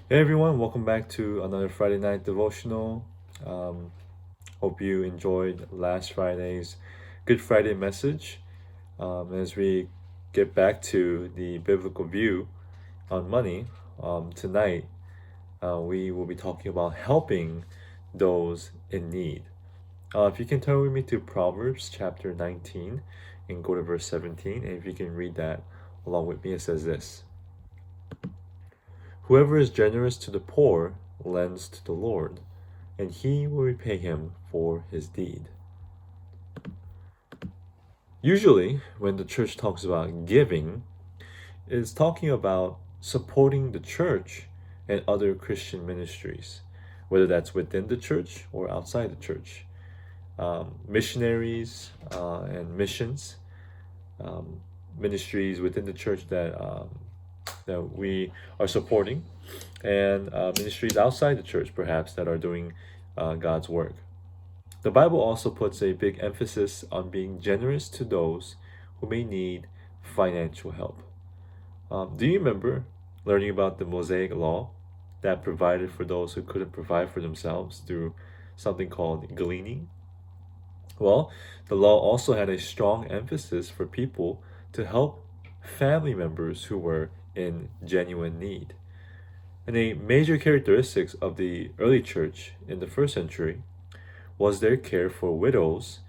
Hey everyone, welcome back to another Friday night devotional. Um, Hope you enjoyed last Friday's Good Friday message. As we get back to the biblical view on money, tonight we will be talking about helping those in need. If you can turn with me to Proverbs chapter 19 and go to verse 17, and if you can read that along with me, it says this: Whoever is generous to the poor lends to the Lord, and he will repay him for his deed. Usually, when the church talks about giving, it's talking about supporting the church and other Christian ministries, whether that's within the church or outside the church. Missionaries and missions, um, ministries within the church that we are supporting, and ministries outside the church, perhaps, that are doing God's work. The Bible also puts a big emphasis on being generous to those who may need financial help. Do you remember learning about the Mosaic Law that provided for those who couldn't provide for themselves through something called gleaning? Well, the law also had a strong emphasis for people to help family members who were in genuine need. And a major characteristic of the early church in the first century was their care for widows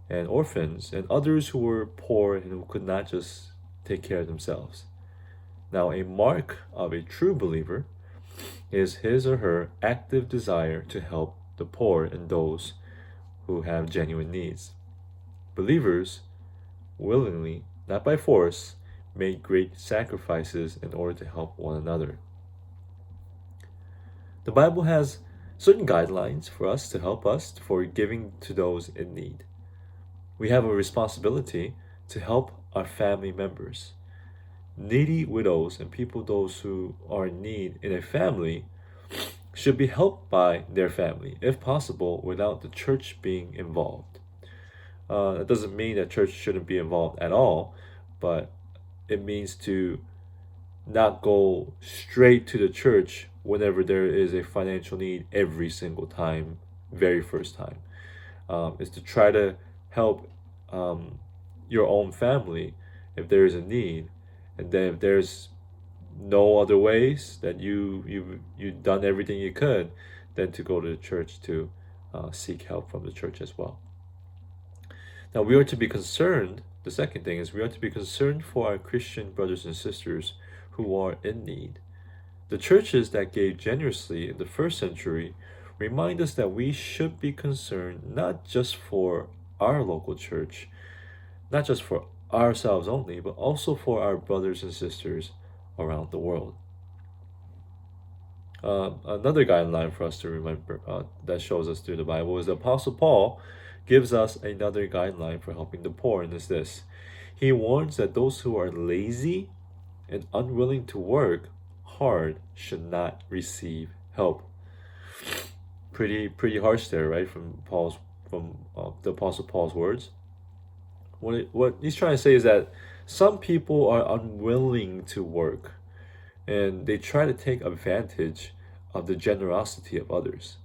and orphans and others who were poor and who could not just take care of themselves. Now, a mark of a true believer is his or her active desire to help the poor and those who have genuine needs. Believers willingly, not by force, make great sacrifices in order to help one another. The Bible has certain guidelines for us to help us for giving to those in need. We have a responsibility to help our family members. Needy widows and people those who are in need in a family should be helped by their family, if possible, without the church being involved. That doesn't mean that church shouldn't be involved at all, but it means to not go straight to the church whenever there is a financial need every single time, very first time. Is to try to help your own family if there is a need, and then if there's no other ways that you've done everything you could, then to go to the church to seek help from the church as well. Now we are to be concerned. The second thing is we are to be concerned for our Christian brothers and sisters who are in need. The churches that gave generously in the first century remind us that we should be concerned not just for our local church, not just for ourselves only, but also for our brothers and sisters around the world. Another guideline for us to remember that shows us through the Bible is the Apostle Paul gives us another guideline for helping the poor, and is this: he warns that those who are lazy and unwilling to work hard should not receive help. Pretty harsh there, right? From the Apostle Paul's words. What he's trying to say is that some people are unwilling to work, and they try to take advantage of the generosity of others.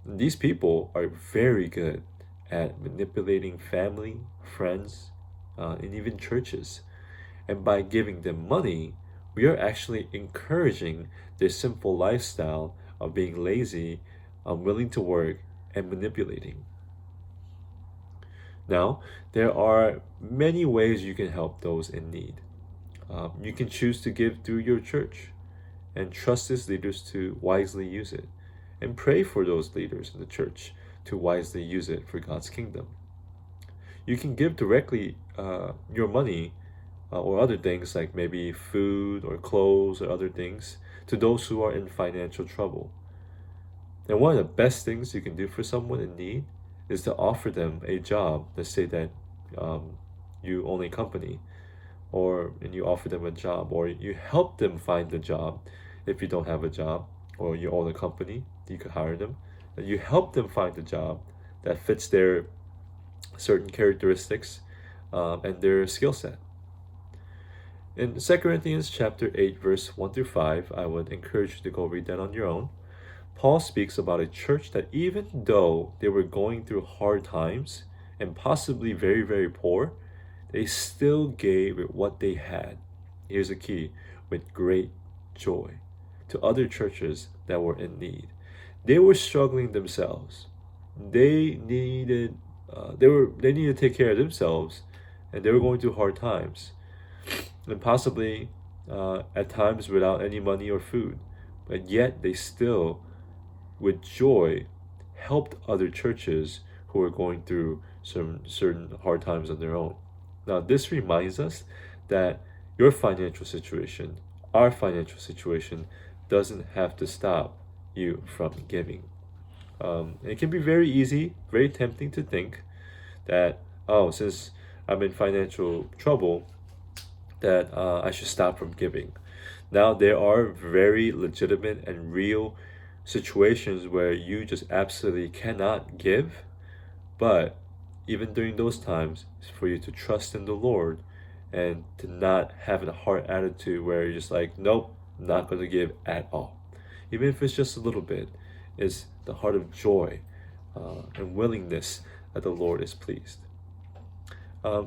And these people are very good at manipulating family, friends, and even churches. And by giving them money, we are actually encouraging their sinful lifestyle of being lazy, unwilling to work, and manipulating. Now, there are many ways you can help those in need. You can choose to give through your church and trust its leaders to wisely use it, and pray for those leaders in the church to wisely use it for God's kingdom. You can give directly your money or other things like maybe food or clothes or other things to those who are in financial trouble. And one of the best things you can do for someone in need is to offer them a job. Let's say that you own a company, or and you offer them a job, or you help them find a job if you don't have a job, or you own a company, you could hire them, and you help them find a job that fits their certain characteristics and their skill set. In 2 Corinthians chapter 8, verse 1 through 5, I would encourage you to go read that on your own. Paul speaks about a church that even though they were going through hard times and possibly very, very poor, they still gave it what they had. Here's the key: with great joy to other churches that were in need. They were struggling themselves. They needed they needed to take care of themselves, and they were going through hard times, and possibly at times without any money or food. But yet they still, with joy, helped other churches who were going through some certain hard times on their own. Now, this reminds us that your financial situation, our financial situation, doesn't have to stop you from giving. It can be very easy, very tempting to think that, oh, since I'm in financial trouble, that I should stop from giving. Now, there are very legitimate and real situations where you just absolutely cannot give, but even during those times, it's for you to trust in the Lord and to not have a heart attitude where you're just like, nope, not going to give at all. Even if it's just a little bit, is the heart of joy and willingness that the Lord is pleased.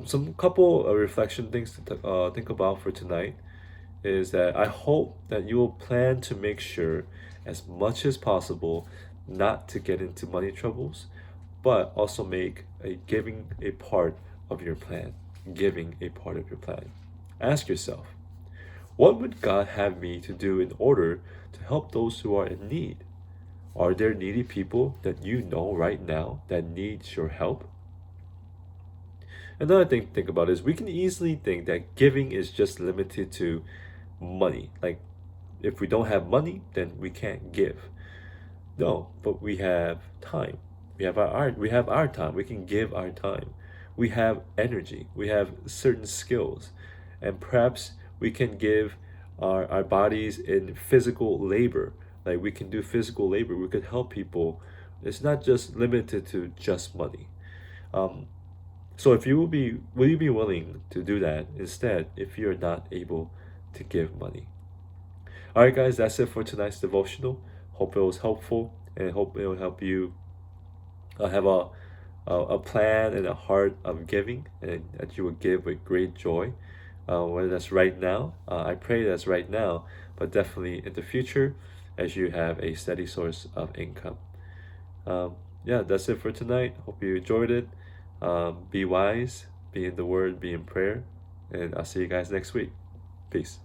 Some couple of reflection things to think about for tonight is that I hope that you will plan to make sure as much as possible not to get into money troubles, but also make a giving a part of your plan. Giving a part of your plan. Ask yourself, what would God have me to do in order to help those who are in need? Are there needy people that you know right now that needs your help? Another thing to think about is we can easily think that giving is just limited to money. Like, if we don't have money, then we can't give. No, but we have time. We have our time. We can give our time. We have energy. We have certain skills. And perhaps we can give our bodies in physical labor. Like, we can do physical labor. We could help people. It's not just limited to just money. Um, so if you will you be willing to do that instead if you're not able to give money? All right, guys, that's it for tonight's devotional. Hope it was helpful, and hope it will help you have a plan and a heart of giving, and that you will give with great joy. Whether that's right now, I pray that's right now, but definitely in the future as you have a steady source of income. Yeah, that's it for tonight. Hope you enjoyed it. Be wise, be in the Word, be in prayer, and I'll see you guys next week. Peace.